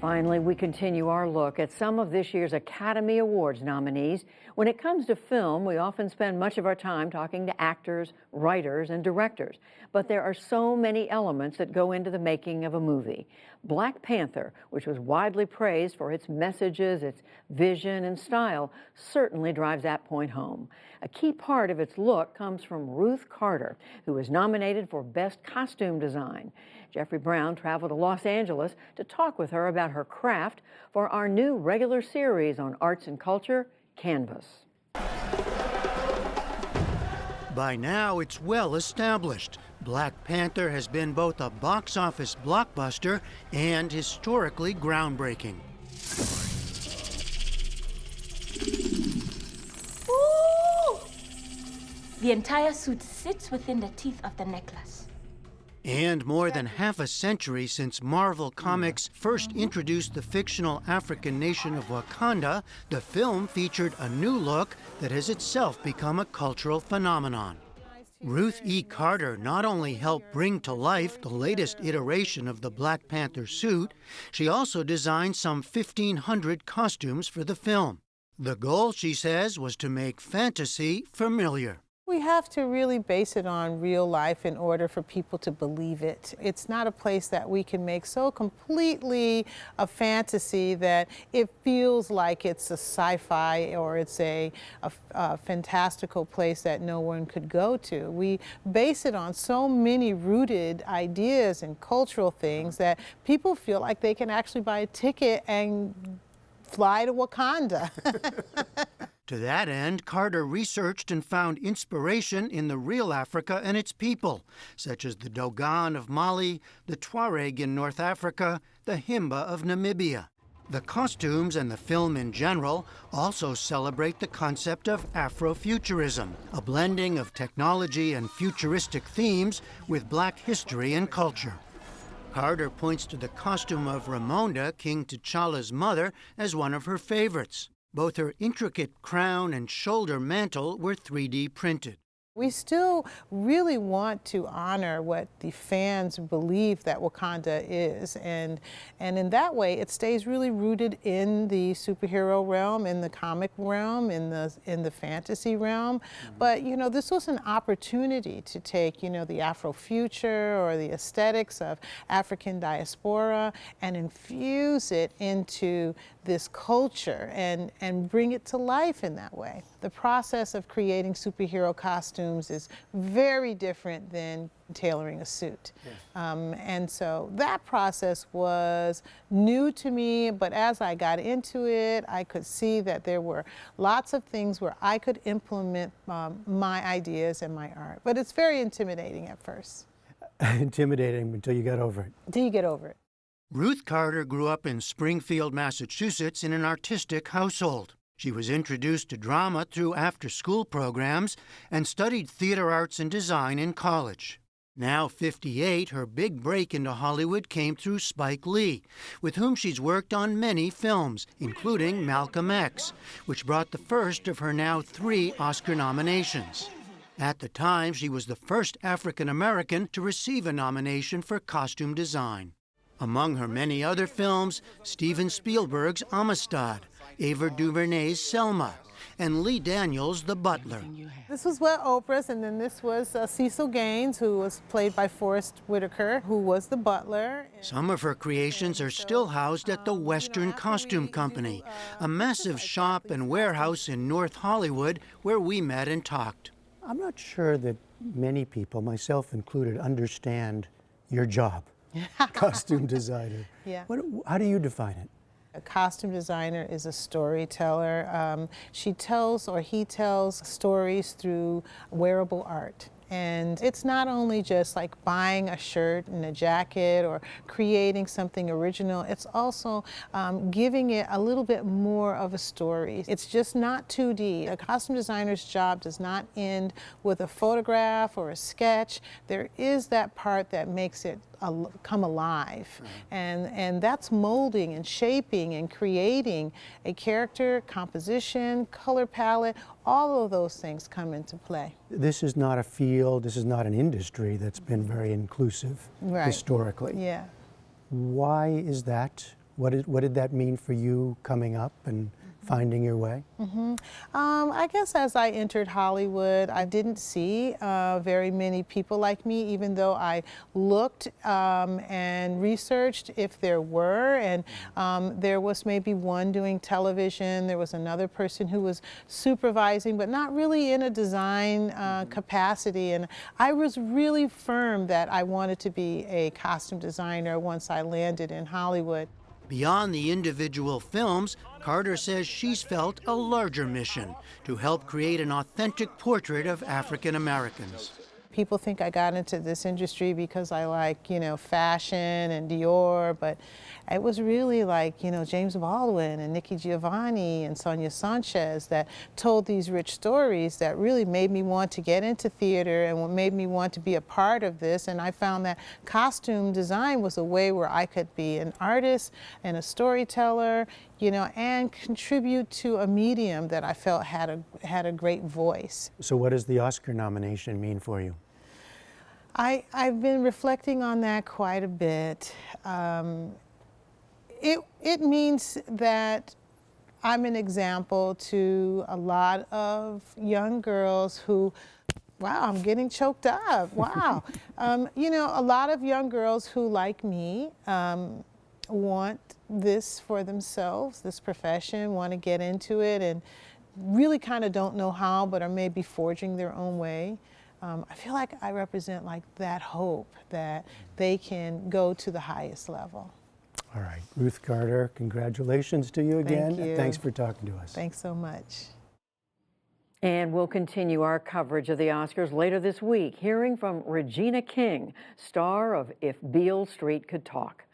Finally, we continue our look at some of this year's Academy Awards nominees. When it comes to film, we often spend much of our time talking to actors, writers, and directors. But there are so many elements that go into the making of a movie. Black Panther, which was widely praised for its messages, its vision, and style, certainly drives that point home. A key part of its look comes from Ruth Carter, who was nominated for Best Costume Design. Jeffrey Brown traveled to Los Angeles to talk with her about her craft for our new regular series on arts and culture, Canvas. By now, it's well established. Black Panther has been both a box office blockbuster and historically groundbreaking. Ooh! The entire suit sits within the teeth of the necklace. And more than half a century since Marvel Comics first introduced the fictional African nation of Wakanda, the film featured a new look that has itself become a cultural phenomenon. Ruth E. Carter not only helped bring to life the latest iteration of the Black Panther suit, she also designed some 1,500 costumes for the film. The goal, she says, was to make fantasy familiar. We have to really base it on real life in order for people to believe it. It's not a place that we can make so completely a fantasy that it feels like it's a sci-fi or it's a fantastical place that no one could go to. We base it on so many rooted ideas and cultural things that people feel like they can actually buy a ticket and fly to Wakanda. To that end, Carter researched and found inspiration in the real Africa and its people, such as the Dogon of Mali, the Tuareg in North Africa, the Himba of Namibia. The costumes and the film in general also celebrate the concept of Afrofuturism, a blending of technology and futuristic themes with Black history and culture. Carter points to the costume of Ramonda, King T'Challa's mother, as one of her favorites. Both her intricate crown and shoulder mantle were 3D printed. We still really want to honor what the fans believe that Wakanda is, and in that way it stays really rooted in the superhero realm, in the comic realm, in the fantasy realm. But you know, this was an opportunity to take, you know, the Afrofuture or the aesthetics of African diaspora and infuse it into this culture and bring it to life in that way. The process of creating superhero costumes is very different than tailoring a suit. Yes. And so that process was new to me, but as I got into it, I could see that there were lots of things where I could implement my ideas and my art. But it's very intimidating at first. Intimidating until you get over it. Until you get over it. Ruth Carter grew up in Springfield, Massachusetts in an artistic household. She was introduced to drama through after-school programs and studied theater arts and design in college. Now 58, her big break into Hollywood came through Spike Lee, with whom she's worked on many films, including Malcolm X, which brought the first of her now 3 Oscar nominations. At the time, she was the first African-American to receive a nomination for costume design. Among her many other films, Steven Spielberg's Amistad, Ava DuVernay's Selma, and Lee Daniels' The Butler. This was Oprah's, and then this was Cecil Gaines, who was played by Forrest Whitaker, who was the butler. Some of her creations are still housed at the Western Costume Company, a massive shop and warehouse in North Hollywood where we met and talked. I'm not sure that many people, myself included, understand your job. Costume designer. Yeah. How do you define it? A costume designer is a storyteller. She tells or he tells stories through wearable art. And it's not only just like buying a shirt and a jacket or creating something original, it's also giving it a little bit more of a story. It's just not 2D. A costume designer's job does not end with a photograph or a sketch. There is that part that makes it come alive. And that's molding and shaping and creating a character, composition, color palette. All of those things come into play. This is not a field, this is not an industry that's been very inclusive historically. Yeah. Why is that? What did that mean for you coming up and finding your way? I guess as I entered Hollywood, I didn't see very many people like me, even though I looked and researched if there were. And there was maybe one doing television. There was another person who was supervising, but not really in a design capacity. And I was really firm that I wanted to be a costume designer once I landed in Hollywood. Beyond the individual films, Carter says she's felt a larger mission to help create an authentic portrait of African Americans. People think I got into this industry because I like, fashion and Dior, but it was really like, James Baldwin and Nikki Giovanni and Sonia Sanchez that told these rich stories that really made me want to get into theater and what made me want to be a part of this. And I found that costume design was a way where I could be an artist and a storyteller, and contribute to a medium that I felt had a great voice. So what does the Oscar nomination mean for you? I've been reflecting on that quite a bit. It means that I'm an example to a lot of young girls who, wow, I'm getting choked up, wow. A lot of young girls who, like me, want this for themselves, this profession, want to get into it, and really kind of don't know how, but are maybe forging their own way. I feel like I represent like that hope that they can go to the highest level. All right, Ruth Carter, congratulations to you again. Thank you. Thanks for talking to us. Thanks so much. And we'll continue our coverage of the Oscars later this week, hearing from Regina King, star of If Beale Street Could Talk.